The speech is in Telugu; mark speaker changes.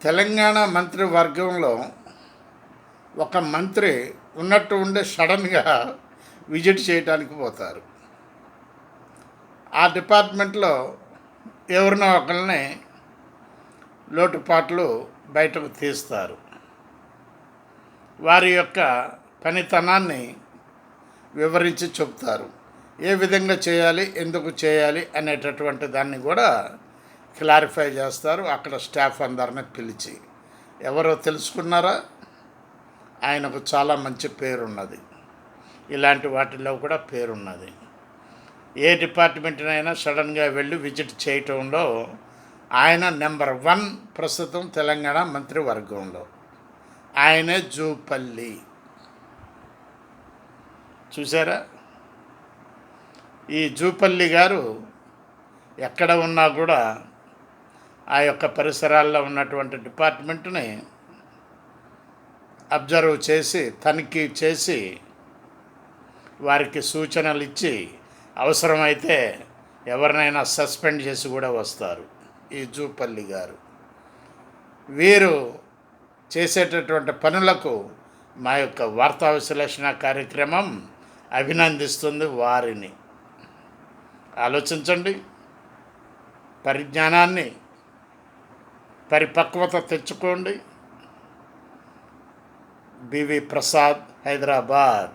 Speaker 1: తెలంగాణ మంత్రివర్గంలో ఒక మంత్రి ఉన్నట్టు ఉండే సడన్గా విజిట్ చేయడానికి పోతారు. ఆ డిపార్ట్మెంట్లో ఎవరినో ఒకరిని లోటుపాట్లు బయటకు తీస్తారు. వారి యొక్క పనితనాన్ని వివరించి చెప్తారు. ఏ విధంగా చేయాలి, ఎందుకు చేయాలి అనేటటువంటి దాన్ని కూడా క్లారిఫై చేస్తారు. అక్కడ స్టాఫ్ అందరిని పిలిచి ఎవరో తెలుసుకున్నారా, ఆయనకు చాలా మంచి పేరున్నది. ఇలాంటి వాటిల్లో కూడా పేరున్నది. ఏ డిపార్ట్మెంట్నైనా సడన్గా వెళ్ళి విజిట్ చేయటంలో ఆయన నెంబర్ 1 ప్రస్తుతం తెలంగాణ మంత్రివర్గంలో. ఆయనే జూపల్లి. చూసారా? ఈ జూపల్లి గారు ఎక్కడ ఉన్నా కూడా ఆ యొక్క పరిసరాల్లో ఉన్నటువంటి డిపార్ట్మెంట్ని అబ్జర్వ్ చేసి, తనిఖీ చేసి, వారికి సూచనలు ఇచ్చి, అవసరమైతే ఎవరినైనా సస్పెండ్ చేసి కూడా వస్తారు ఈ జూపల్లి గారు. వీరు చేసేటటువంటి పనులకు మా యొక్క వార్తా విశ్లేషణ కార్యక్రమం అభినందిస్తుంది వారిని. ఆలోచించండి. పరిజ్ఞానాన్ని, పరిపక్వత తెచ్చుకోండి. బివి ప్రసాద్, హైదరాబాద్.